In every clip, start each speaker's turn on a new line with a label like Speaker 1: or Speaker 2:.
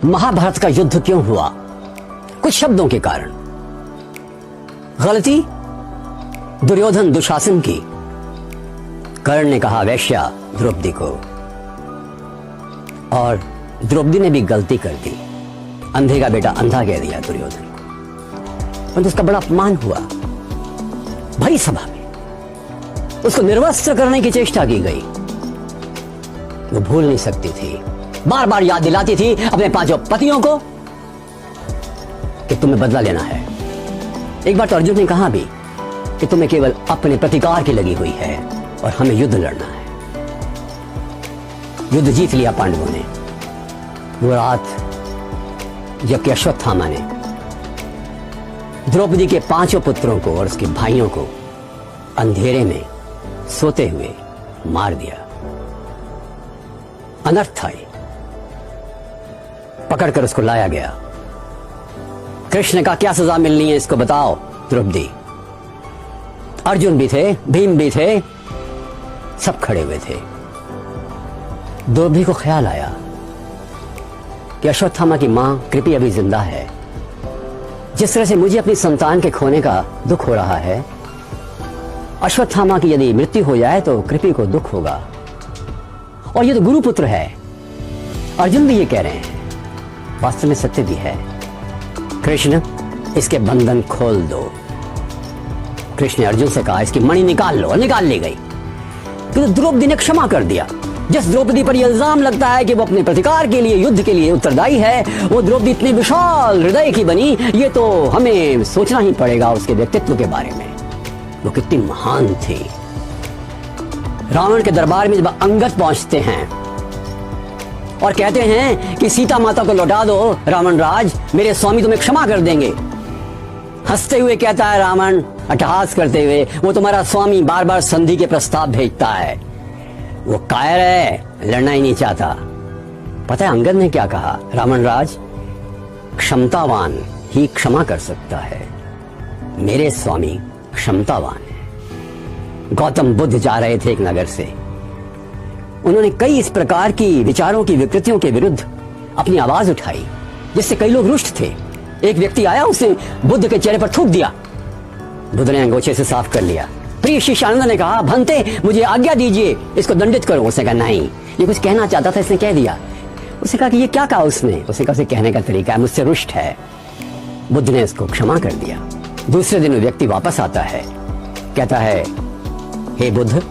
Speaker 1: महाभारत का युद्ध क्यों हुआ? कुछ शब्दों के कारण। गलती दुर्योधन दुशासन की। कर्ण ने कहा वैश्या द्रौपदी को, और द्रौपदी ने भी गलती कर दी, अंधे का बेटा अंधा कह दिया दुर्योधन को। परंतु उसका बड़ा अपमान हुआ भरी सभा में, उसको निर्वस्त्र करने की चेष्टा की गई। वो भूल नहीं सकती थी, बार बार याद दिलाती थी अपने पांचों पतियों को कि तुम्हें बदला लेना है। एक बार तो अर्जुन ने कहा भी कि तुम्हें केवल अपने प्रतिकार की लगी हुई है और हमें युद्ध लड़ना है। युद्ध जीत लिया पांडवों ने। वो रात जबकि अश्वत्थामा ने द्रौपदी के पांचों पुत्रों को और उसके भाइयों को अंधेरे में सोते हुए मार दिया। अनर्थ था ये। पकड़कर उसको लाया गया। कृष्ण का क्या सजा मिलनी है इसको बताओ द्रौपदी। अर्जुन भी थे, भीम भी थे, सब खड़े हुए थे। द्रौपदी को ख्याल आया कि अश्वत्थामा की मां कृपि अभी जिंदा है। जिस तरह से मुझे अपनी संतान के खोने का दुख हो रहा है, अश्वत्थामा की यदि मृत्यु हो जाए तो कृपि को दुख होगा। और ये तो गुरुपुत्र है। अर्जुन भी ये कह रहे हैं, वास्तव में सत्य भी है। कृष्ण इसके बंधन खोल दो। कृष्ण ने अर्जुन से कहा इसकी मणि निकाल लो, निकाल ली गई। तो द्रौपदी ने क्षमा कर दिया। जिस द्रौपदी पर यह इल्जाम लगता है कि वो अपने प्रतिकार के लिए, युद्ध के लिए उत्तरदायी है, वो द्रौपदी इतने विशाल हृदय की बनी, ये तो हमें सोचना ही पड़ेगा उसके व्यक्तित्व के बारे में। वो कितनी महान थी। रावण के दरबार में जब अंगद पहुंचते हैं और कहते हैं कि सीता माता को लौटा दो रावण राज, मेरे स्वामी तुम्हें क्षमा कर देंगे। हंसते हुए कहता है रावण, अट्टहास करते हुए, वो तुम्हारा स्वामी बार बार संधि के प्रस्ताव भेजता है, वो कायर है, लड़ना ही नहीं चाहता। पता है अंगद ने क्या कहा? रावण राज, क्षमतावान ही क्षमा कर सकता है, मेरे स्वामी क्षमतावान है। गौतम बुद्ध जा रहे थे एक नगर से। उन्होंने कई इस प्रकार की विचारों की विकृतियों के विरुद्ध अपनी आवाज उठाई, जिससे कई लोग रुष्ट थे। एक व्यक्ति आया, उसने बुद्ध के चेहरे पर थूक दिया। बुद्ध ने अंगोछे से साफ कर लिया। प्रिय शिष्यानंद ने कहा, भंते मुझे आज्ञा दीजिए, इसको दंडित करो। उसने कहा नहीं, ये कुछ कहना चाहता था, इसने कह दिया। उसने कहा कि ये क्या कहा उसने? उसने कहा उसे कहने का तरीका है, मुझसे रुष्ट है। बुद्ध ने इसको क्षमा कर दिया। दूसरे दिन वो व्यक्ति वापस आता है, कहता है, हे बुद्ध,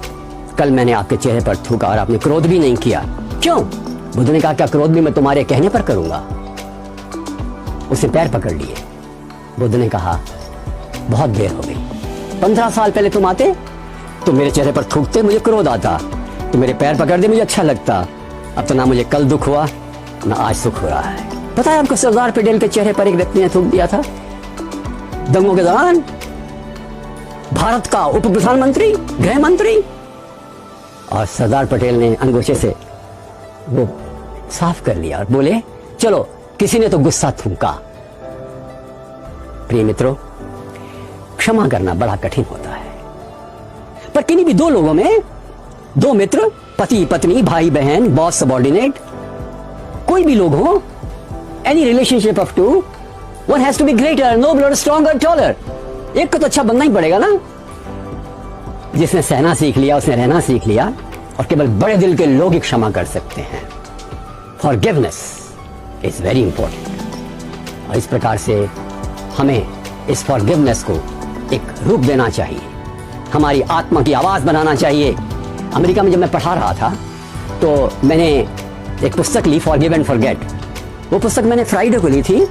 Speaker 1: कल मैंने आपके चेहरे पर थूका और आपने क्रोध भी नहीं किया, क्यों? बुद्ध ने कहा, क्या क्रोध भी मैं तुम्हारे कहने पर करूंगा? उसने पैर पकड़ लिए। बुद्ध ने कहा, बहुत देर हो गई। 15 साल पहले तुम आते तो मेरे चेहरे पर थूकते, मुझे क्रोध आता, तो मेरे पैर पकड़ दे, मुझे अच्छा लगता। अब तो ना मुझे कल दुख हुआ ना आज सुख हो रहा है। पता है आपको सरदार पटेल के चेहरे पर एक व्यक्ति ने थूक दिया था दंगों के दौरान। भारत का उप प्रधानमंत्री, गृह मंत्री, और सरदार पटेल ने अंगूठे से वो साफ कर लिया और बोले, चलो किसी ने तो गुस्सा थूका। प्रिय मित्रों, क्षमा करना बड़ा कठिन होता है, पर किन्हीं भी दो लोगों में, दो मित्र, पति पत्नी, भाई बहन, बॉस सबॉर्डिनेट, कोई भी लोग हो, any relationship of two, one has to be greater, nobler, stronger, taller. एक को तो अच्छा बनना ही पड़ेगा ना। जिसने सहना सीख लिया, उसने रहना सीख लिया, और केवल बड़े दिल के लोग ही क्षमा कर सकते हैं। Forgiveness is very important. और इस प्रकार से हमें इस फॉरगिवनेस को एक रूप देना चाहिए, हमारी आत्मा की आवाज बनाना चाहिए। अमेरिका में जब मैं पढ़ा रहा था तो मैंने एक पुस्तक ली, फॉरगिव एंड फॉरगेट। वो पुस्तक मैंने फ्राइडे को ली थी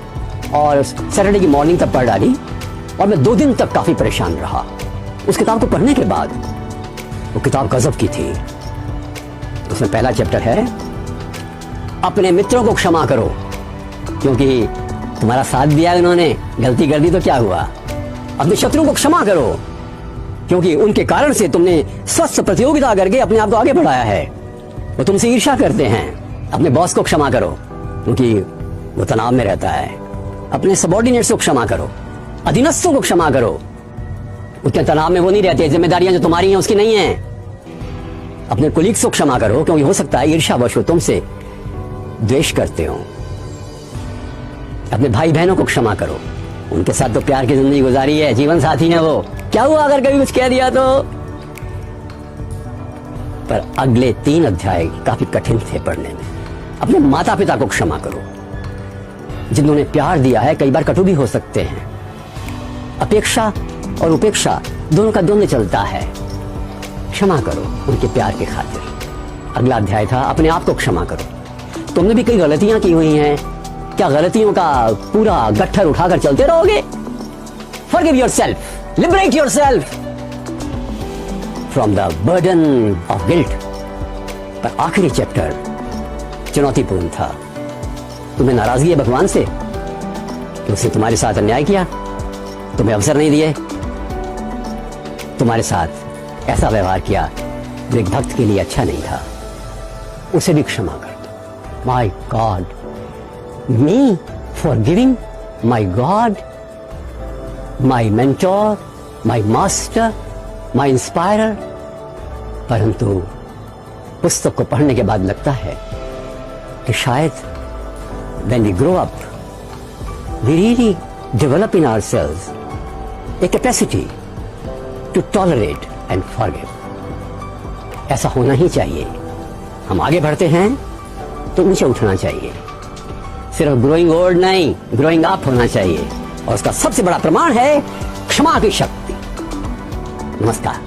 Speaker 1: और सैटरडे की मॉर्निंग तक पढ़ डाली, और मैं 2 दिन तक काफी परेशान रहा। उस किताब को पढ़ने के बाद, वो किताब गजब की थी। उसमें पहला चैप्टर है, अपने मित्रों को क्षमा करो, क्योंकि तुम्हारा साथ दिया उन्होंने, गलती कर दी तो क्या हुआ। अपने शत्रुओं को क्षमा करो, क्योंकि उनके कारण से तुमने स्वस्थ प्रतियोगिता करके अपने आप को आगे बढ़ाया है। वो तुमसे ईर्ष्या करते हैं। अपने बॉस को क्षमा करो, क्योंकि वो तनाव में रहता है। अपने सबॉर्डिनेट्स को क्षमा करो, अधीनस्थों को क्षमा करो, उतने तनाव में वो नहीं रहते, जिम्मेदारियां जो तुम्हारी हैं उसकी नहीं है। अपने कोलीग्स को क्षमा करो, क्योंकि हो सकता है ईर्ष्यावश तुमसे द्वेष करते हो। अपने भाई बहनों को क्षमा करो, उनके साथ तो प्यार की जिंदगी गुजारी है, जीवन साथी है वो, क्या हुआ अगर कभी कुछ कह दिया तो। पर अगले 3 अध्याय काफी कठिन थे पढ़ने में। अपने माता पिता को क्षमा करो, जिन्होंने प्यार दिया है कई बार कटु भी हो सकते हैं। अपेक्षा और उपेक्षा दोनों का द्वंद्व चलता है, क्षमा करो उनके प्यार के खातिर। अगला अध्याय था अपने आप को क्षमा करो। तुमने भी कई गलतियां की हुई हैं, क्या गलतियों का पूरा गट्ठर उठाकर चलते रहोगे? Forgive yourself, liberate yourself from the burden of guilt। पर आखिरी चैप्टर चुनौतीपूर्ण था। तुम्हें नाराजगी है भगवान से कि उसने तुम्हारे साथ अन्याय किया, तुम्हें अवसर नहीं दिए, तुम्हारे साथ ऐसा व्यवहार किया जो एक भक्त के लिए अच्छा नहीं था, उसे भी क्षमा कर दो। My God, me forgiving my God, my mentor, my master, my inspirer. परंतु पुस्तक को पढ़ने के बाद लगता है कि शायद when we grow up, we really develop in ourselves a capacity to tolerate and forgive। ऐसा होना ही चाहिए। हम आगे बढ़ते हैं तो नीचे उठना चाहिए, सिर्फ ग्रोइंग ओल्ड नहीं, ग्रोइंग अप होना चाहिए। और उसका सबसे बड़ा प्रमाण है क्षमा की शक्ति। नमस्कार।